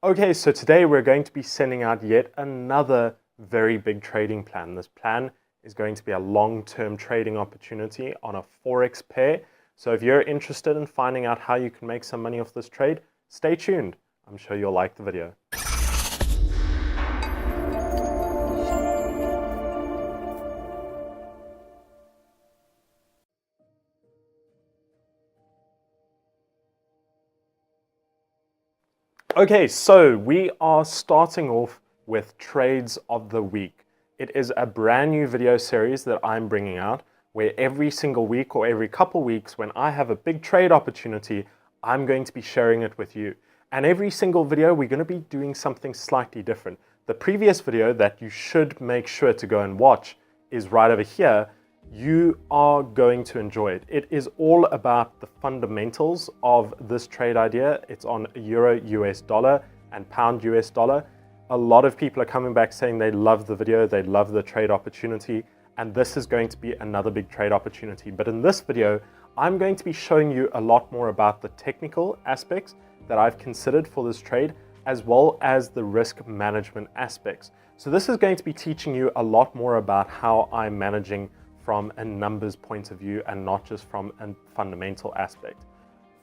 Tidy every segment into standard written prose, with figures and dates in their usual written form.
Okay, so today we're going to be sending out yet another very big trading plan. This plan is going to be a long-term trading opportunity on a Forex pair. So if you're interested in finding out how you can make some money off this trade, stay tuned. I'm sure you'll like the video. Okay, so we are starting off with trades of the week. It is a brand new video series that I'm bringing out where every single week or every couple weeks when I have a big trade opportunity, I'm going to be sharing it with you. And every single video, we're going to be doing something slightly different. The previous video that you should make sure to go and watch is right over here. You are going to enjoy it. It is all about the fundamentals of this trade idea. It's on Euro US dollar and Pound US dollar. A lot of people are coming back saying they love the video, they love the trade opportunity, and this is going to be another big trade opportunity. But in this video, I'm going to be showing you a lot more about the technical aspects that I've considered for this trade, as well as the risk management aspects. So this is going to be teaching you a lot more about how I'm managing from a numbers point of view and not just from a fundamental aspect.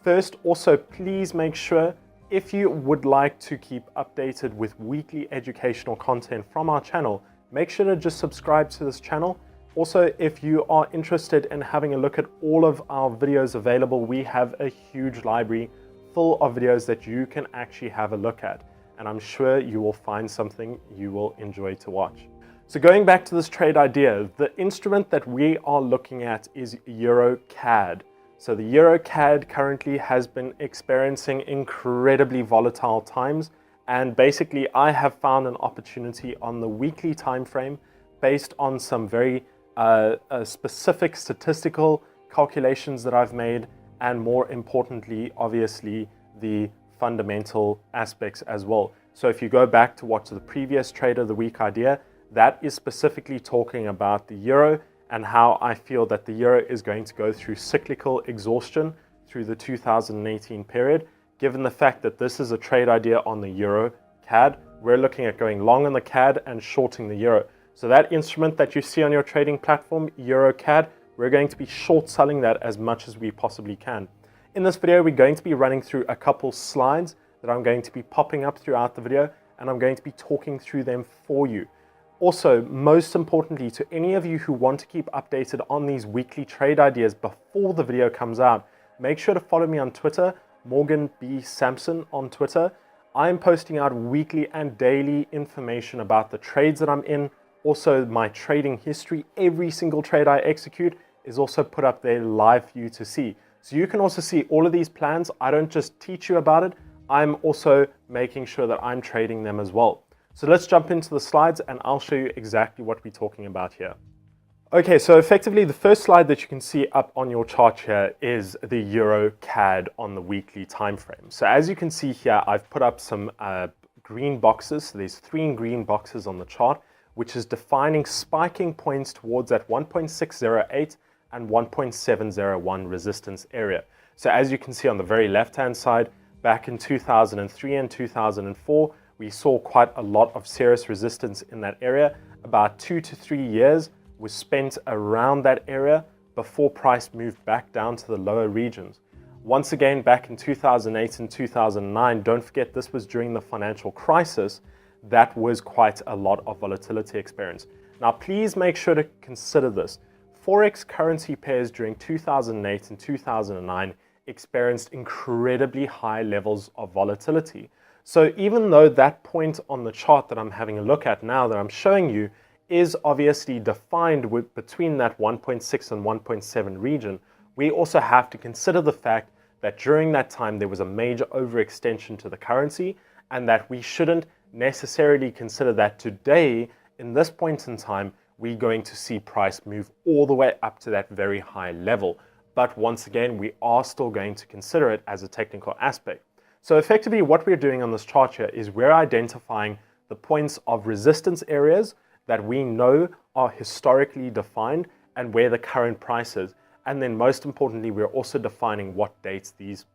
First, also, please make sure if you would like to keep updated with weekly educational content from our channel, make sure to just subscribe to this channel. Also, if you are interested in having a look at all of our videos available, we have a huge library full of videos that you can actually have a look at. And I'm sure you will find something you will enjoy to watch. So going back to this trade idea, the instrument that we are looking at is EUR CAD. So the EUR CAD currently has been experiencing incredibly volatile times, and basically I have found an opportunity on the weekly time frame based on some very specific statistical calculations that I've made, and more importantly, obviously, the fundamental aspects as well. So if you go back to watch the previous trade of the week idea, that is specifically talking about the euro and how I feel that the euro is going to go through cyclical exhaustion through the 2018 period. Given the fact that this is a trade idea on the euro CAD, we're looking at going long on the CAD and shorting the euro. So that instrument that you see on your trading platform, EUR CAD, we're going to be short selling that as much as we possibly can. In this video, we're going to be running through a couple slides that I'm going to be popping up throughout the video, and I'm going to be talking through them for you. Also, most importantly, to any of you who want to keep updated on these weekly trade ideas before the video comes out, make sure to follow me on Twitter, Morgan B. Sampson on Twitter. I am posting out weekly and daily information about the trades that I'm in. Also, my trading history, every single trade I execute is also put up there live for you to see. So you can also see all of these plans. I don't just teach you about it, I'm also making sure that I'm trading them as well. So let's jump into the slides and I'll show you exactly what we're talking about here. Okay, so effectively the first slide that you can see up on your chart here is the Euro CAD on the weekly time frame. So as you can see here, I've put up some green boxes. So there's 3 green boxes on the chart, which is defining spiking points towards that 1.608 and 1.701 resistance area. So as you can see on the very left-hand side, back in 2003 and 2004, we saw quite a lot of serious resistance in that area. About 2 to 3 years was spent around that area before price moved back down to the lower regions. Once again, back in 2008 and 2009, don't forget this was during the financial crisis, that was quite a lot of volatility experience. Now, please make sure to consider this. Forex currency pairs during 2008 and 2009 experienced incredibly high levels of volatility. So even though that point on the chart that I'm having a look at now that I'm showing you is obviously defined between that 1.6 and 1.7 region, we also have to consider the fact that during that time there was a major overextension to the currency, and that we shouldn't necessarily consider that today, in this point in time, we're going to see price move all the way up to that very high level. But once again, we are still going to consider it as a technical aspect. So effectively what we're doing on this chart here is we're identifying the points of resistance areas that we know are historically defined and where the current price is. And then most importantly, we're also defining what dates these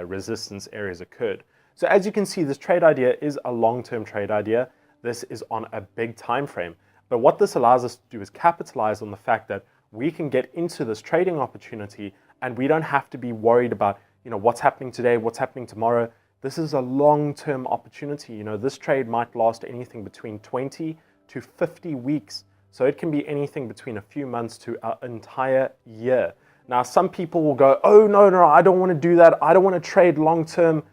resistance areas occurred. So as you can see, this trade idea is a long-term trade idea. This is on a big time frame. But what this allows us to do is capitalize on the fact that we can get into this trading opportunity and we don't have to be worried about, what's happening today, what's happening tomorrow. This is a long-term opportunity. This trade might last anything between 20 to 50 weeks. So it can be anything between a few months to an entire year. Now, some people will go, oh, no, I don't want to do that. I don't want to trade long-term.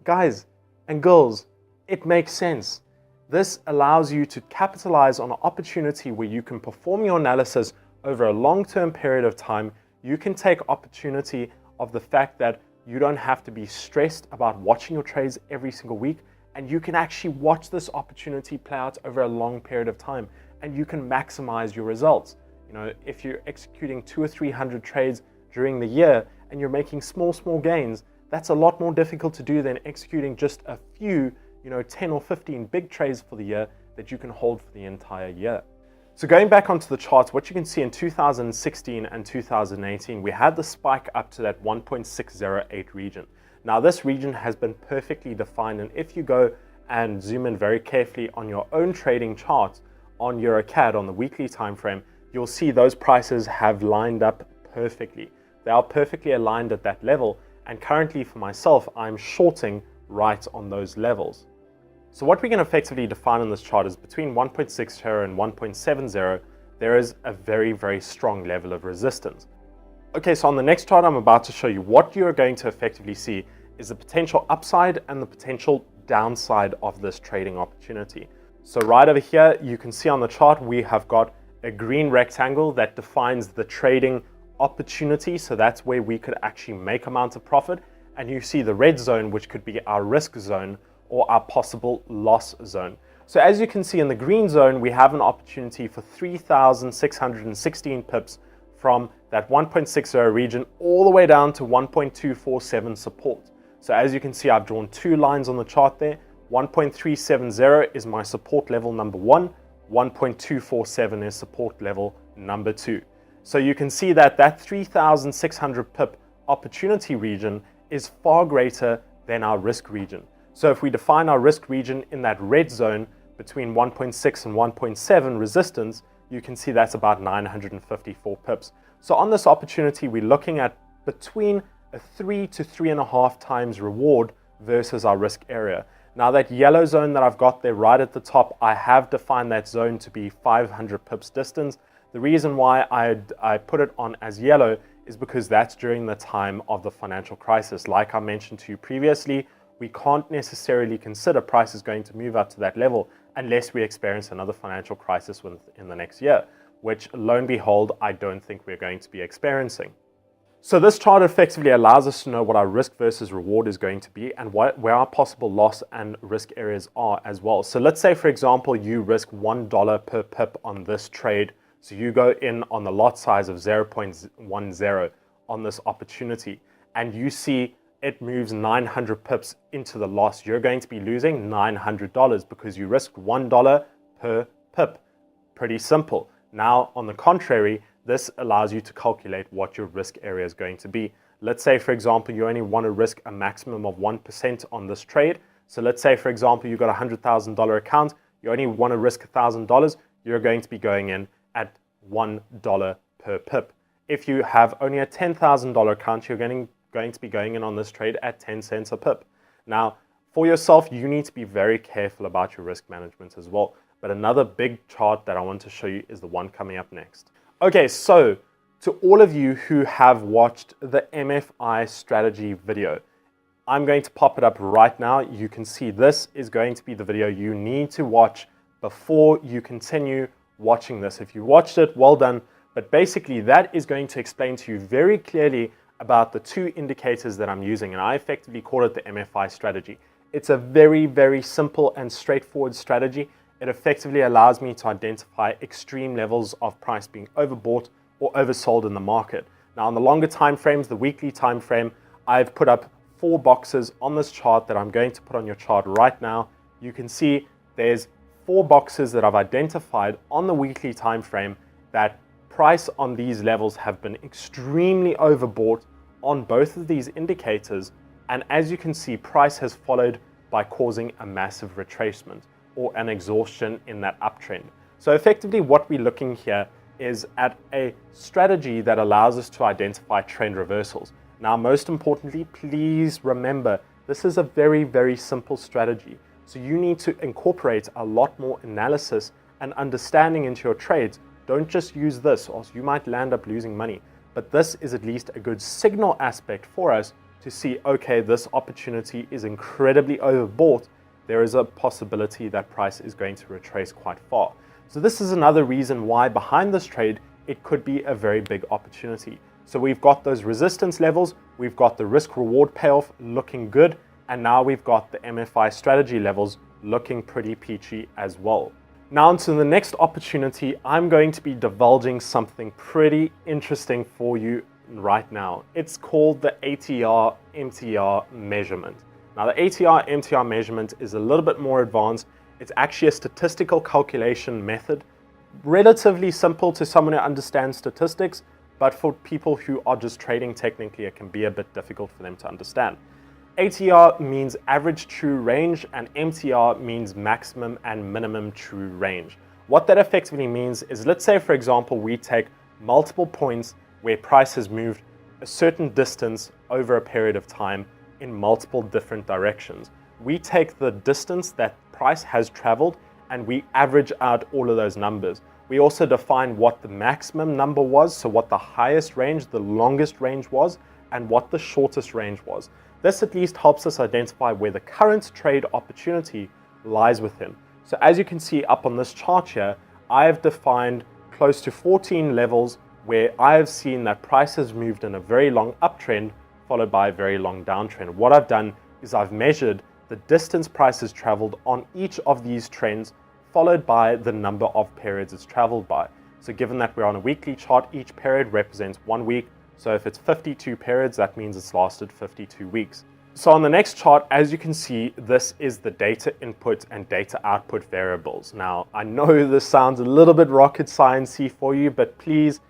Guys and girls, it makes sense. This allows you to capitalize on an opportunity where you can perform your analysis over a long-term period of time. You can take opportunity of the fact that you don't have to be stressed about watching your trades every single week, and you can actually watch this opportunity play out over a long period of time, and you can maximize your results. If you're executing 200 or 300 trades during the year and you're making small gains, that's a lot more difficult to do than executing just a few, 10 or 15 big trades for the year that you can hold for the entire year. So going back onto the charts, what you can see in 2016 and 2018, we had the spike up to that 1.608 region. Now this region has been perfectly defined, and if you go and zoom in very carefully on your own trading charts on EUR CAD on the weekly time frame, you'll see those prices have lined up perfectly. They are perfectly aligned at that level, and currently for myself, I'm shorting right on those levels. So what we can effectively define on this chart is between 1.60 and 1.70, there is a very strong level of resistance. Okay, so on the next chart I'm about to show you, what you're going to effectively see is the potential upside and the potential downside of this trading opportunity. So right over here, you can see on the chart, we have got a green rectangle that defines the trading opportunity. So that's where we could actually make amounts of profit. And you see the red zone, which could be our risk zone or our possible loss zone. So as you can see in the green zone, we have an opportunity for 3,616 pips from that 1.60 region all the way down to 1.247 support. So as you can see, I've drawn two lines on the chart there. 1.370 is my support level number 1. 1.247 is support level number 2. So you can see that that 3,600 pip opportunity region is far greater than our risk region. So if we define our risk region in that red zone between 1.6 and 1.7 resistance, you can see that's about 954 pips. So on this opportunity, we're looking at between a 3 to 3.5 times reward versus our risk area. Now that yellow zone that I've got there right at the top, I have defined that zone to be 500 pips distance. The reason why I put it on as yellow is because that's during the time of the financial crisis. Like I mentioned to you previously, we can't necessarily consider prices going to move up to that level unless we experience another financial crisis within the next year, which lo and behold, I don't think we're going to be experiencing. So this chart effectively allows us to know what our risk versus reward is going to be and where our possible loss and risk areas are as well. So let's say, for example, you risk $1 per pip on this trade. So you go in on the lot size of 0.10 on this opportunity, and you see it moves 900 pips into the loss. You're going to be losing $900 because you risked $1 per pip. Pretty simple. Now, on the contrary, this allows you to calculate what your risk area is going to be. Let's say, for example, you only want to risk a maximum of 1% on this trade. So let's say, for example, you've got a $100,000 account. You only want to risk $1,000. You're going to be going in at $1 per pip. If you have only a $10,000 account, you're going to be going in on this trade at 10 cents a pip. Now, for yourself, you need to be very careful about your risk management as well. But another big chart that I want to show you is the one coming up next. Okay, so to all of you who have watched the MFI strategy video, I'm going to pop it up right now. You can see this is going to be the video you need to watch before you continue watching this. If you watched it, well done. But basically, that is going to explain to you very clearly about the two indicators that I'm using, and I effectively call it the MFI strategy. It's a very simple and straightforward strategy. It effectively allows me to identify extreme levels of price being overbought or oversold in the market. Now, on the longer time frames, the weekly time frame, I've put up 4 boxes on this chart that I'm going to put on your chart right now. You can see there's 4 boxes that I've identified on the weekly time frame that price on these levels have been extremely overbought on both of these indicators. And as you can see, price has followed by causing a massive retracement or an exhaustion in that uptrend. So effectively what we're looking here is at a strategy that allows us to identify trend reversals. Now, most importantly, please remember, this is a very, very simple strategy. So you need to incorporate a lot more analysis and understanding into your trades. Don't just use this, or you might land up losing money. But this is at least a good signal aspect for us to see, okay, this opportunity is incredibly overbought. There is a possibility that price is going to retrace quite far. So this is another reason why behind this trade, it could be a very big opportunity. So we've got those resistance levels, we've got the risk reward payoff looking good, and now we've got the MFI strategy levels looking pretty peachy as well. Now into the next opportunity, I'm going to be divulging something pretty interesting for you right now. It's called the ATR MTR measurement. Now the ATR MTR measurement is a little bit more advanced. It's actually a statistical calculation method, relatively simple to someone who understands statistics, but for people who are just trading technically, it can be a bit difficult for them to understand. ATR means average true range, and MTR means maximum and minimum true range. What that effectively means is, let's say, for example, we take multiple points where price has moved a certain distance over a period of time in multiple different directions. We take the distance that price has traveled and we average out all of those numbers. We also define what the maximum number was, so what the highest range, the longest range was, and what the shortest range was. This at least helps us identify where the current trade opportunity lies within. So as you can see up on this chart here, I have defined close to 14 levels where I have seen that price has moved in a very long uptrend followed by a very long downtrend. What I've done is I've measured the distance price has traveled on each of these trends, followed by the number of periods it's traveled by. So given that we're on a weekly chart, each period represents 1 week. So if it's 52 periods, that means it's lasted 52 weeks. So on the next chart, as you can see, this is the data input and data output variables. Now, I know this sounds a little bit rocket science-y for you, but please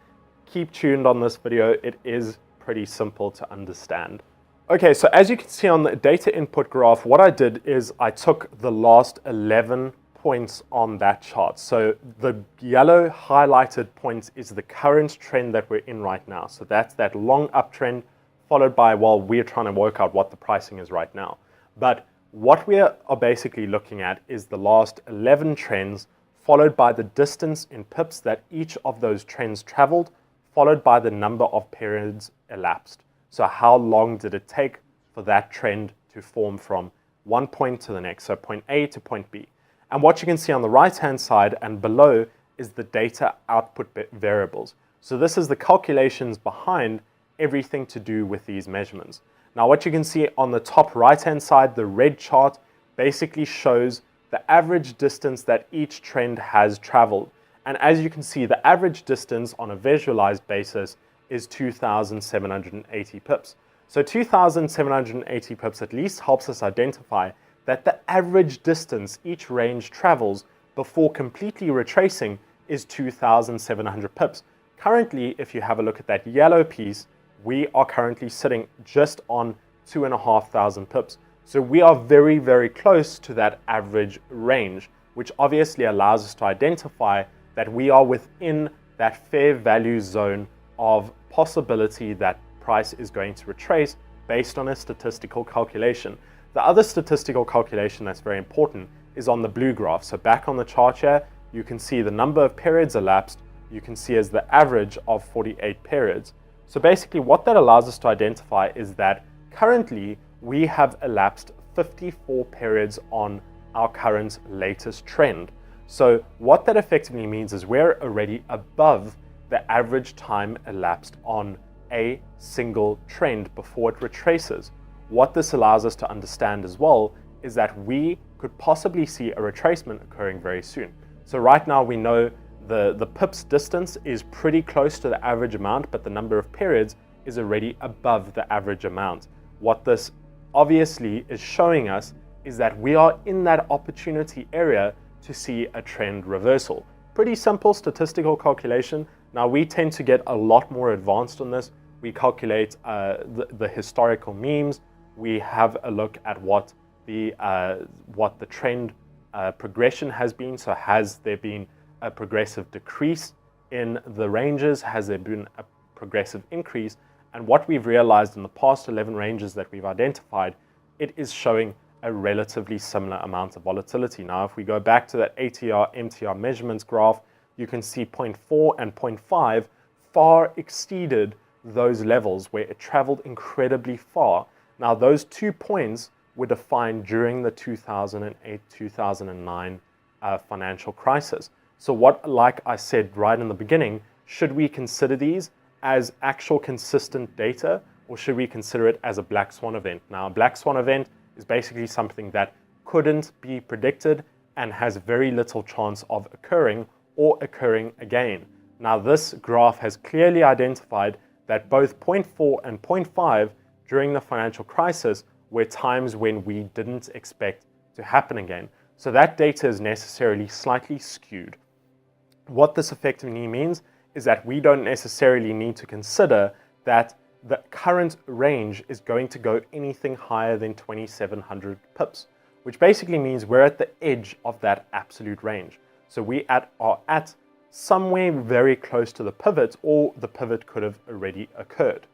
keep tuned on this video. It is pretty simple to understand. Okay, so as you can see on the data input graph, what I did is I took the last 11 points on that chart. So the yellow highlighted points is the current trend that we're in right now. So that's that long uptrend followed by, well, we're trying to work out what the pricing is right now. But what we are basically looking at is the last 11 trends followed by the distance in pips that each of those trends traveled, followed by the number of periods elapsed. So how long did it take for that trend to form from one point to the next, so point A to point B. And what you can see on the right-hand side and below is the data output variables. So this is the calculations behind everything to do with these measurements. Now what you can see on the top right-hand side, the red chart basically shows the average distance that each trend has traveled. And as you can see, the average distance on a visualized basis is 2,780 pips. So 2,780 pips at least helps us identify that the average distance each range travels before completely retracing is 2,700 pips. Currently, if you have a look at that yellow piece, we are currently sitting just on 2,500 pips. So we are very, very close to that average range, which obviously allows us to identify that we are within that fair value zone of possibility that price is going to retrace based on a statistical calculation. The other statistical calculation that's very important is on the blue graph. So back on the chart here, you can see the number of periods elapsed. You can see as the average of 48 periods. So basically what that allows us to identify is that currently we have elapsed 54 periods on our current latest trend. So what that effectively means is we're already above the average time elapsed on a single trend before it retraces. What this allows us to understand as well is that we could possibly see a retracement occurring very soon. So right now we know the pips distance is pretty close to the average amount, but the number of periods is already above the average amount. What this obviously is showing us is that we are in that opportunity area to see a trend reversal. Pretty simple statistical calculation. Now we tend to get a lot more advanced on this. We calculate the historical means. We have a look at what what the trend progression has been. So has there been a progressive decrease in the ranges? Has there been a progressive increase? And what we've realized in the past 11 ranges that we've identified, it is showing a relatively similar amount of volatility. Now, if we go back to that ATR MTR measurements graph, you can see 0.4 and 0.5 far exceeded those levels where it traveled incredibly far. Now, those 2 points were defined during the 2008-2009 financial crisis. So what, like I said right in the beginning, should we consider these as actual consistent data, or should we consider it as a black swan event? Now, a black swan event is basically something that couldn't be predicted and has very little chance of occurring or occurring again. Now, this graph has clearly identified that both 0.4 and 0.5 during the financial crisis were times when we didn't expect to happen again. So that data is necessarily slightly skewed. What this effectively means is that we don't necessarily need to consider that the current range is going to go anything higher than 2,700 pips, which basically means we're at the edge of that absolute range. So we are at somewhere very close to the pivot, or the pivot could have already occurred.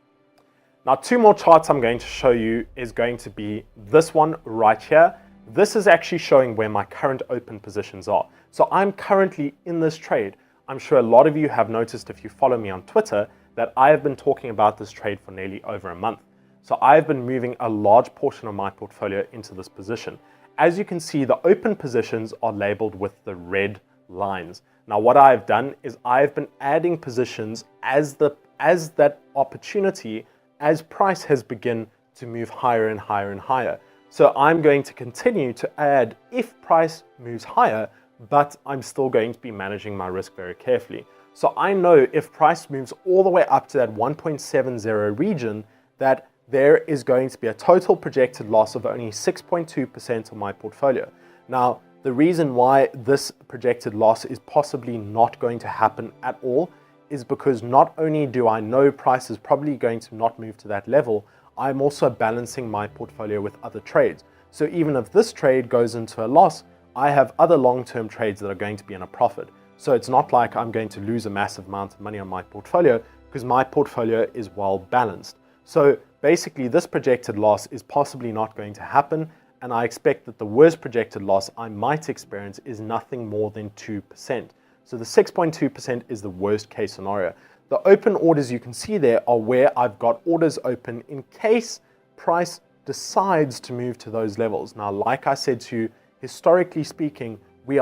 Now, 2 more charts I'm going to show you is going to be this one right here. This is actually showing where my current open positions are. So I'm currently in this trade. I'm sure a lot of you have noticed, if you follow me on Twitter, that I have been talking about this trade for nearly over a month. So I've been moving a large portion of my portfolio into this position. As you can see, the open positions are labeled with the red lines. Now, what I've done is I've been adding positions as that opportunity, as price has begun to move higher and higher and higher. So I'm going to continue to add if price moves higher, but I'm still going to be managing my risk very carefully. So I know if price moves all the way up to that 1.70 region, that there is going to be a total projected loss of only 6.2% of my portfolio. Now, the reason why this projected loss is possibly not going to happen at all is because not only do I know price is probably going to not move to that level, I'm also balancing my portfolio with other trades. So even if this trade goes into a loss, I have other long-term trades that are going to be in a profit. So it's not like I'm going to lose a massive amount of money on my portfolio, because my portfolio is well balanced. So basically, this projected loss is possibly not going to happen, and I expect that the worst projected loss I might experience is nothing more than 2%. So the 6.2% is the worst case scenario. The open orders you can see there are where I've got orders open in case price decides to move to those levels. Now, like I said to you, historically speaking, we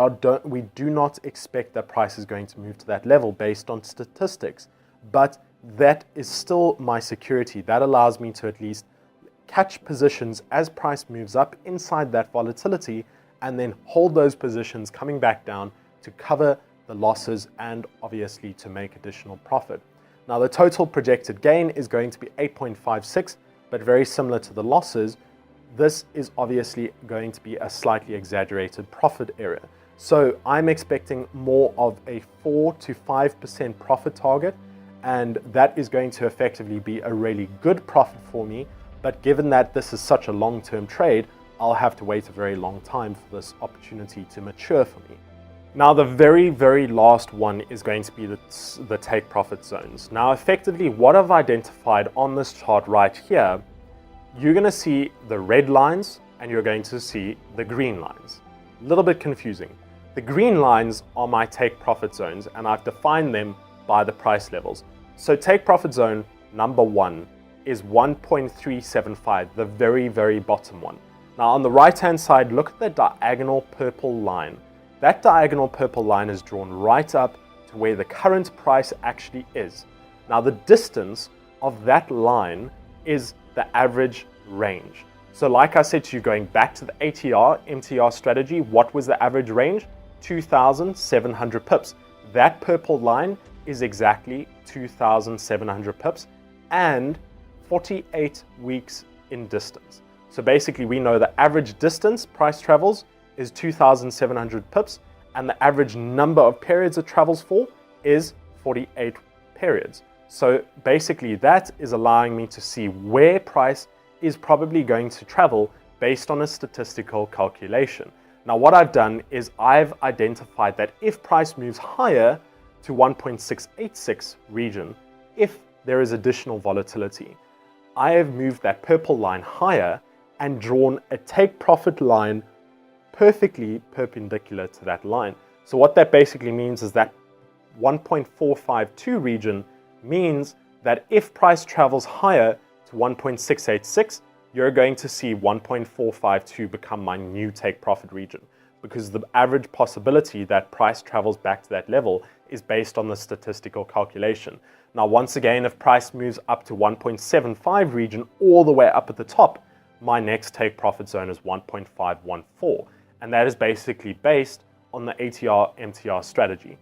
do not expect that price is going to move to that level based on statistics, but that is still my security. That allows me to at least catch positions as price moves up inside that volatility, and then hold those positions coming back down to cover the losses and obviously to make additional profit. Now, the total projected gain is going to be 8.56, but very similar to the losses, this is obviously going to be a slightly exaggerated profit area. So I'm expecting more of a 4 to 5% profit target, and that is going to effectively be a really good profit for me. But given that this is such a long-term trade, I'll have to wait a very long time for this opportunity to mature for me. Now, the very, very last one is going to be the take profit zones. Now, effectively, what I've identified on this chart right here, you're going to see the red lines and you're going to see the green lines. A little bit confusing. The green lines are my take profit zones, and I've defined them by the price levels. So take profit zone number 1 is 1.375, the very, very bottom one. Now, on the right-hand side, look at the diagonal purple line. That diagonal purple line is drawn right up to where the current price actually is. Now, the distance of that line is the average range. So like I said to you, going back to the ATR MTR strategy, what was the average range? 2,700 pips. That purple line is exactly 2,700 pips and 48 weeks in distance. So basically, we know the average distance price travels is 2,700 pips, and the average number of periods it travels for is 48 periods. So basically, that is allowing me to see where price is probably going to travel based on a statistical calculation. Now what I've done is I've identified that if price moves higher to 1.686 region, if there is additional volatility, I have moved that purple line higher and drawn a take profit line perfectly perpendicular to that line. So what that basically means is that 1.452 region means that if price travels higher to 1.686, you're going to see 1.452 become my new take profit region, because the average possibility that price travels back to that level is based on the statistical calculation. Now, once again, if price moves up to 1.75 region all the way up at the top, my next take profit zone is 1.514. And that is basically based on the ATR MTR strategy.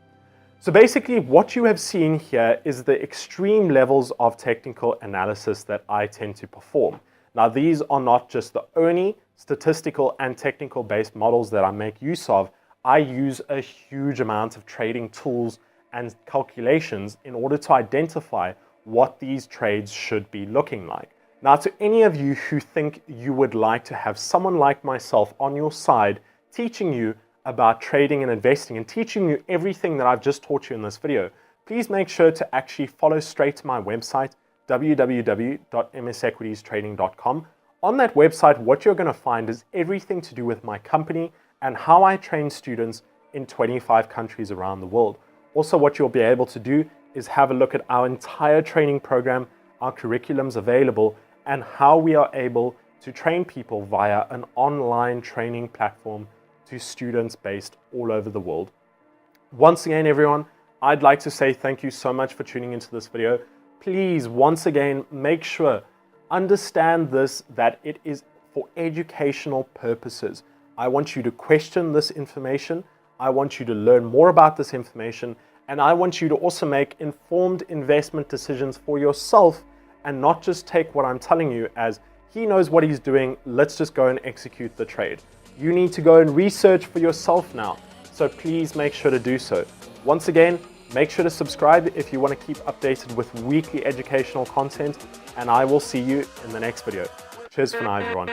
So basically what you have seen here is the extreme levels of technical analysis that I tend to perform. Now, these are not just the only statistical and technical based models that I make use of. I use a huge amount of trading tools and calculations in order to identify what these trades should be looking like. Now, to any of you who think you would like to have someone like myself on your side teaching you about trading and investing and teaching you everything that I've just taught you in this video, please make sure to actually follow straight to my website, www.msequitiestrading.com. On that website, what you're going to find is everything to do with my company and how I train students in 25 countries around the world. Also, what you'll be able to do is have a look at our entire training program, our curriculums available, and how we are able to train people via an online training platform to students based all over the world. Once again, everyone, I'd like to say thank you so much for tuning into this video. Please, once again, make sure, understand this, that it is for educational purposes. I want you to question this information. I want you to learn more about this information. And I want you to also make informed investment decisions for yourself and not just take what I'm telling you as he knows what he's doing, let's just go and execute the trade. You need to go and research for yourself now. So please make sure to do so. Once again, make sure to subscribe if you want to keep updated with weekly educational content, and I will see you in the next video. Cheers for now, everyone.